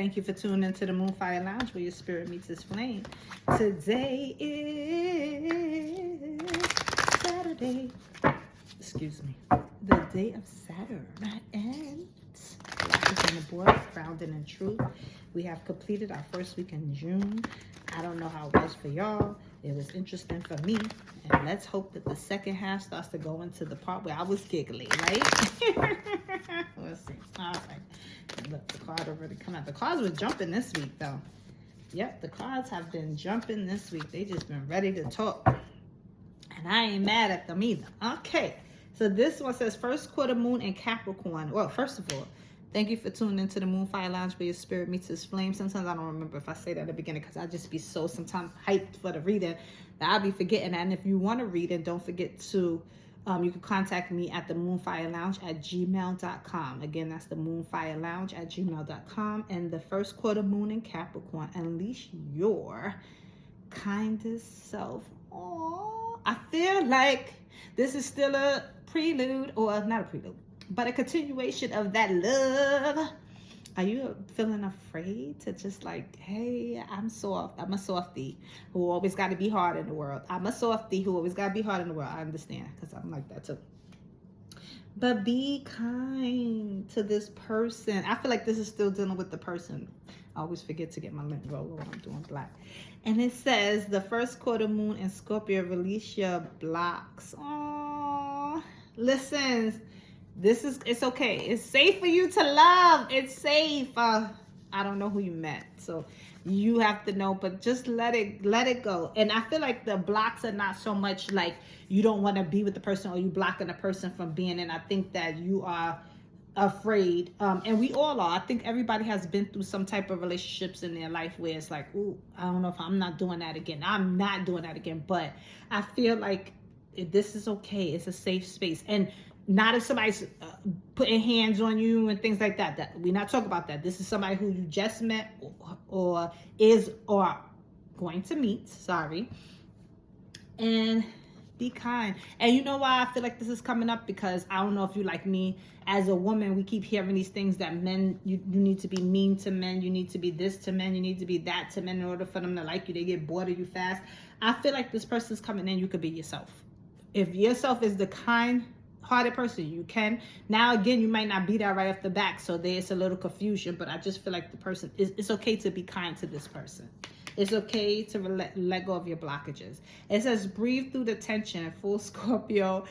Thank you for tuning into the Moonfire Lounge where your spirit meets its flame. Today is Saturday. Excuse me. The day of Saturn. And life is on the board, grounded in truth. We have completed our first week in June. I don't know how it was for y'all. It was interesting for me. And let's hope that the second half starts to go into the part where I was giggly, right? Let's see. All right. Look, the card already come out. The cards were jumping this week, though. Yep, the cards have been jumping this week. They just been ready to talk. And I ain't mad at them either. Okay. So this one says first quarter moon in Capricorn. Well, first of all, thank you for tuning into the Moonfire Lounge where your spirit meets its flame. Sometimes I don't remember if I say that at the beginning because I just be so sometimes hyped for the reading that I'll be forgetting. And if you want to read it, don't forget to, you can contact me at the Moonfire Lounge at gmail.com. Again, that's the Moonfire Lounge at gmail.com. And the first quarter moon in Capricorn, unleash your kindest self. Oh, I feel like this is still a prelude, or not a prelude, but a continuation of that love. Are you feeling afraid to just like, hey, I'm soft. I'm a softie who always got to be hard in the world. I'm a softie who always got to be hard in the world. I understand because I'm like that too. But be kind to this person. I feel like this is still dealing with the person. I always forget to get my lint roller when I'm doing black. And it says the first quarter moon in Scorpio, release your blocks. Oh, listen. It's okay. It's safe for you to love. It's safe. I don't know who you met, so you have to know, but just let it go. And I feel like the blocks are not so much like you don't want to be with the person or you blocking the person from being in. I think that you are afraid, and we all are. I think everybody has been through some type of relationships in their life where it's like, ooh, I don't know if I'm not doing that again. I'm not doing that again. But I feel like this is okay. It's a safe space. And not if somebody's putting hands on you and things like that. That we're not talking about that. This is somebody who you just met or is or going to meet. Sorry. And be kind. And you know why I feel like this is coming up? Because I don't know if you like me. As a woman, we keep hearing these things that men, you need to be mean to men. You need to be this to men. You need to be that to men in order for them to like you. They get bored of you fast. I feel like this person's coming in. You could be yourself. If yourself is the kind-hearted person, you can. Now again, you might not be that right off the back, so there's a little confusion, but I just feel like the person it's okay to be kind to this person. It's okay to let go of your blockages. It says breathe through the tension. Full Scorpio,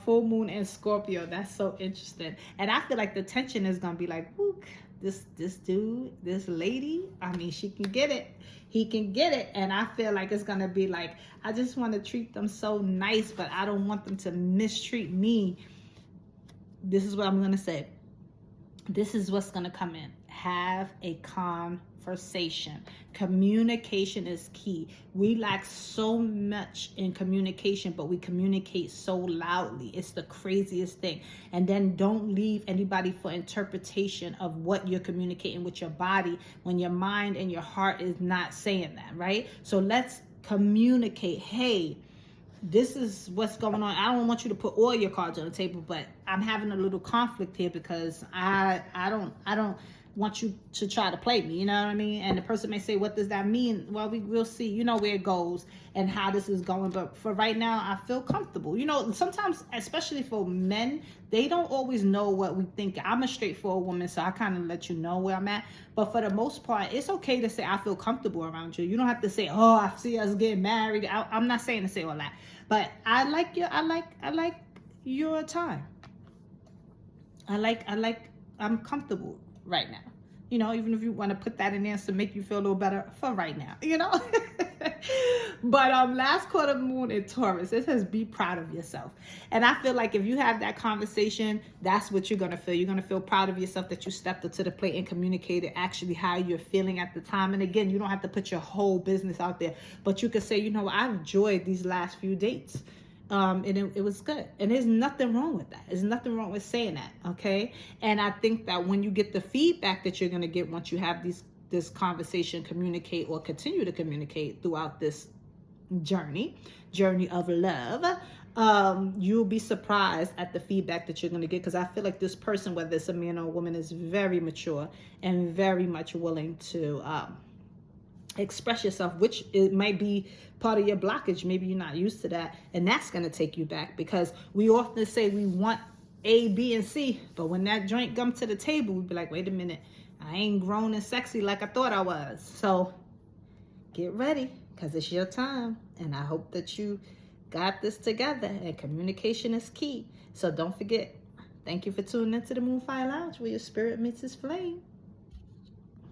full moon in Scorpio. That's so interesting. And I feel like the tension is gonna be like, whoop, this dude, this lady, I mean, she can get it. He can get it. And I feel like it's going to be like, I just want to treat them so nice, but I don't want them to mistreat me. This is what I'm going to say. This is what's going to come in. Have a conversation. Communication is key. We lack so much in communication, but we communicate so loudly. It's the craziest thing. And then don't leave anybody for interpretation of what you're communicating with your body when your mind and your heart is not saying that, right? So let's communicate. Hey, this is what's going on. I don't want you to put all your cards on the table, but I'm having a little conflict here because I don't want you to try to play me, you know what I mean? And the person may say, what does that mean? Well, we'll see, you know, where it goes and how this is going. But for right now, I feel comfortable. You know, sometimes, especially for men, they don't always know what we think. I'm a straightforward woman, so I kind of let you know where I'm at. But for the most part, it's okay to say, I feel comfortable around you. You don't have to say, oh, I see us getting married. I'm not saying to say all that, but I like your time. I'm comfortable right now. You know, even if you want to put that in there to make you feel a little better for right now, you know. But last quarter moon in Taurus, it says be proud of yourself. And I feel like if you have that conversation, that's what you're going to feel. You're going to feel proud of yourself that you stepped up to the plate and communicated actually how you're feeling at the time. And again, you don't have to put your whole business out there, but you could say, you know, I've enjoyed these last few dates. And it was good. And there's nothing wrong with that. There's nothing wrong with saying that, okay? And I think that when you get the feedback that you're going to get once you have this conversation, communicate or continue to communicate throughout this journey of love, you'll be surprised at the feedback that you're going to get, because I feel like this person, whether it's a man or a woman, is very mature and very much willing to express yourself, which it might be part of your blockage. Maybe you're not used to that, and that's going to take you back, because we often say we want A, B, and C, but when that joint comes to the table, we be like, wait a minute, I ain't grown and sexy like I thought I was. So get ready, because it's your time, and I hope that you got this together, and communication is key. So don't forget. Thank you for tuning into the Moonfire Lounge, where your spirit meets its flame.